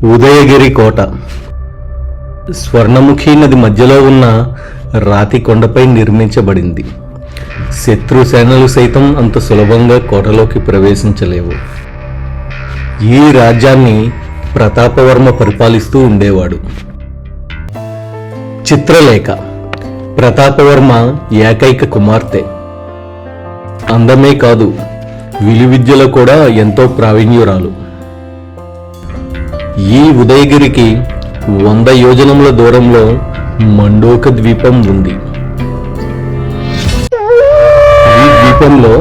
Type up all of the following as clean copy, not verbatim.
ఉదయగిరి కోట స్వర్ణముఖి నది మధ్యలో ఉన్న రాతి కొండపై నిర్మించబడింది. శత్రు సేనలు సైతం అంత సులభంగా కోటలోకి ప్రవేశించలేవు. ఈ రాజ్యాన్ని ప్రతాపవర్మ పరిపాలిస్తూ ఉండేవాడు. చిత్రలేఖ ప్రతాపవర్మ ఏకైక కుమార్తె. అందమే కాదు, విలువిద్యలో కూడా ఎంతో ప్రావీణ్యురాలు. ఈ ఉదయగిరికి 100 యోజనముల దూరంలో మండోక ద్వీపం ఉంది. ఈ ద్వీపంలో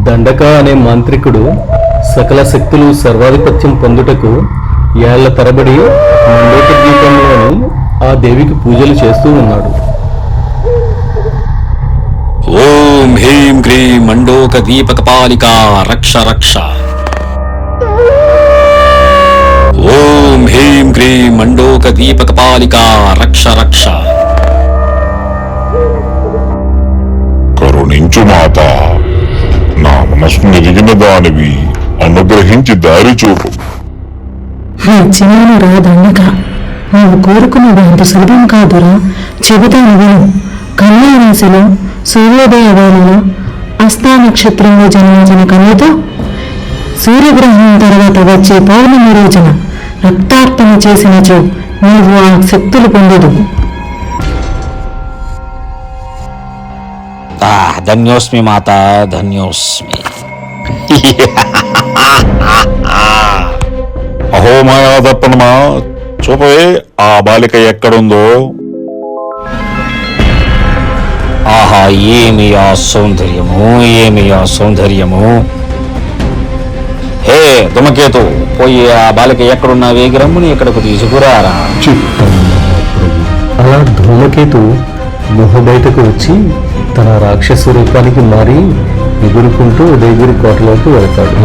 దండక అనే మాంత్రికుడు సకల శక్తులు సర్వాధిపత్యం పొందుటకు ఏళ్ల తరబడి మండోక ద్వీపంలోని ఆ దేవికి పూజలు చేస్తూ ఉన్నాడు. ఓం హ్రీం క్రీం మండోక దీపకపాలికా రక్ష రక్ష. ఓం హ్రీం క్రీం మండోక దీపకపాలికా రక్ష రక్ష. కరుణించు మాత, నా మనసు ఎదిగిన దానివి, అనుగ్రహించి దారి చూపు. చిన్నాను రా దండక, నువ్వు కోరుకున్నది అంత సులభం కాదురా. చెబుతాను విను. కన్యారాశిలో సూర్యోదయ వేళలో అస్తా నక్షత్రంలో జన్మించిన కన్యతో సూర్యగ్రహణం తర్వాత వచ్చే పౌర్ణమి రోజున రక్తార్పణ చేసినచో నీవు ఆ శక్తులు పొందదు. ధన్యోస్మి మాత, ధన్యోస్మి. అహో మాయా దర్పణమా, చూపవే ఆ బాలిక ఎక్కడుందో. ఆహా, ఏమి ఆ సౌందర్యము, ఏమి ఆ సౌందర్యము. హే ధూమకేతు, పోయి ఆ బాలిక ఎక్కడున్నా వేగిరమ్ముని ఇక్కడకు తీసుకురారా. అలా ధూమకేతు గుహ బయటకు వచ్చి తన రాక్షస రూపానికి మారి ఎగురుకుంటూ ఉదయగిరి కోటలోకి వెళ్తాడు.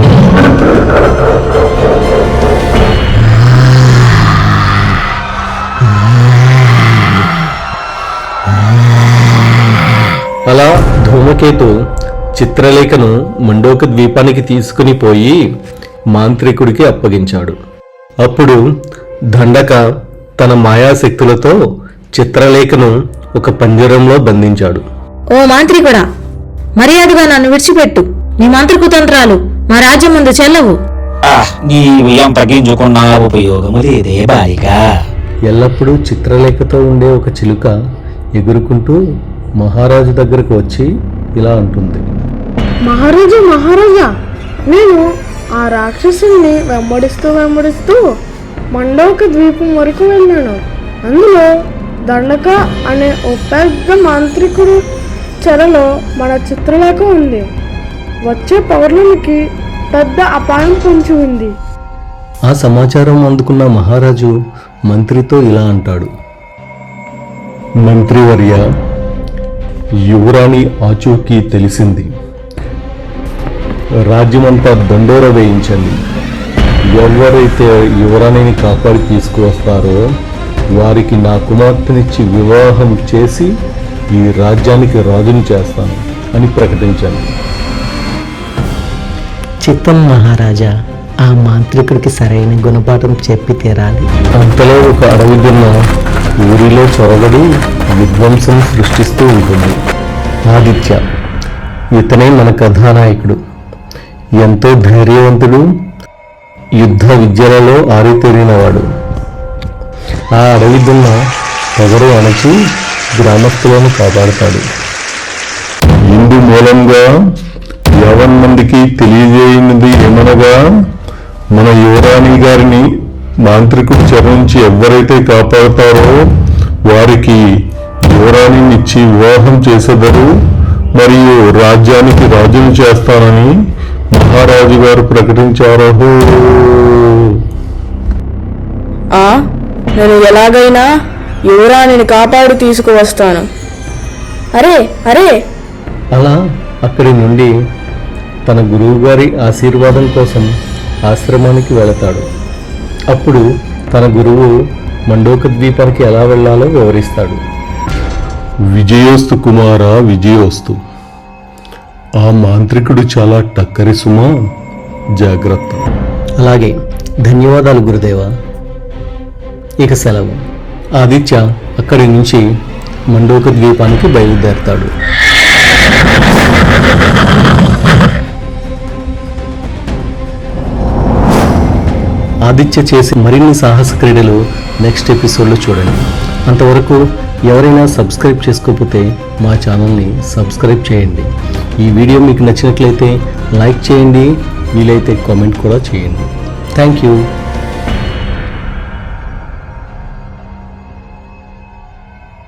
అలా ధూమకేతు చిత్రలేఖను మండోక ద్వీపానికి తీసుకుని పోయి మాంత్రికుడికి అప్పగించాడు. అప్పుడు దండక తన మాయాశక్తులతో చిత్రలేఖను ఒక పంజరంలో బంధించాడు. ఓ మాంత్రికుడా, మర్యాదగా నన్ను విడిచిపెట్టు. నీ మంత్రకుతంత్రాలు మా రాజ్యం ముందు చెల్లవు. నీ వియం తగ్గించుకున్న ఉపయోగము లేదే బాలిక. ఎల్లప్పుడూ చిత్రలేఖతో ఉండే ఒక చిలుక ఎగురుకుంటూ మహారాజు దగ్గరకు వచ్చి ఇలా అంటుంది. మహారాజా, నేను ఆ రాక్షసుని వెంబడిస్తూ మండోక ద్వీపం వరకు వెళ్ళాను. అందులో దండక అనే ఓ పెద్ద మాంత్రికుడు చెరలో మన చిత్రలేఖ ఉంది. వచ్చే పౌర్ణమికి పెద్ద అపాయం పొంచి ఉంది. ఆ సమాచారం అందుకున్న మహారాజు మంత్రితో ఇలా అంటాడు. మంత్రివర్య, యువరాణి ఆచూకీ తెలిసింది. రాజ్యమంతా దండోర వేయించండి. ఎవరైతే యువరాణిని కాపాడి తీసుకువస్తారో వారికి నా కుమార్తెనిచ్చి వివాహం చేసి ఈ రాజ్యానికి రాజుని చేస్తాను అని ప్రకటించాను. చిత్తం మహారాజా, ఆ మాంత్రికుడికి సరైన గుణపాఠం చెప్పి తీరాలి. అంతలో ఒక అడవి దున్న ఊరిలో చొరబడి విధ్వంసం సృష్టిస్తూ ఉంటుంది. ఆదిత్య, ఇతనే మన కథానాయకుడు. ఎంతో ధైర్యవంతుడు, యుద్ధ విద్యలలో ఆరితేరినవాడు. ఆ అడవి దున్న పొగరు అణచి గ్రామస్తులను కాపాడుతాడు. ఇందు మూలంగా మందికి తెలియజేయనిది ఏమనగా, మన యువరాణి గారిని మాంత్రికుడి చెర నుంచి ఎవరైతే కాపాడుతారో వారికి యువరాణిని ఇచ్చి వివాహం చేసేదరు మరియు రాజ్యానికి రాజును చేస్తానని మహారాజు గారు ప్రకటించారు. నేను ఎలాగైనా యువరాణిని కాపాడు తీసుకువస్తాను. అరే అరే అలా అక్కడి నుండి తన గురువుగారి ఆశీర్వాదం కోసం ఆశ్రమానికి వెళతాడు. అప్పుడు తన గురువు మండోక ద్వీపానికి ఎలా వెళ్లాలో వివరిస్తాడు. విజయోస్తు కుమార, విజయోస్తు. ఆ మాంత్రికుడు చాలా టక్కరి సుమా, జాగ్రత్త. అలాగే ధన్యవాదాలు గురుదేవా. ఇక సెలవు. ఆదిత్య అక్కడి నుంచి మండోక ద్వీపానికి బయలుదేరతాడు. ఆదిత్య చేసే మరిన్ని సాహస క్రీడలు నెక్స్ట్ ఎపిసోడ్లో చూడండి. అంతవరకు ఎవరైనా సబ్స్క్రైబ్ చేసుకోకపోతే మా ఛానల్ని సబ్స్క్రైబ్ చేయండి. ఈ వీడియో మీకు నచ్చినట్లయితే లైక్ చేయండి, వీలైతే కామెంట్ కూడా చేయండి. Thank you.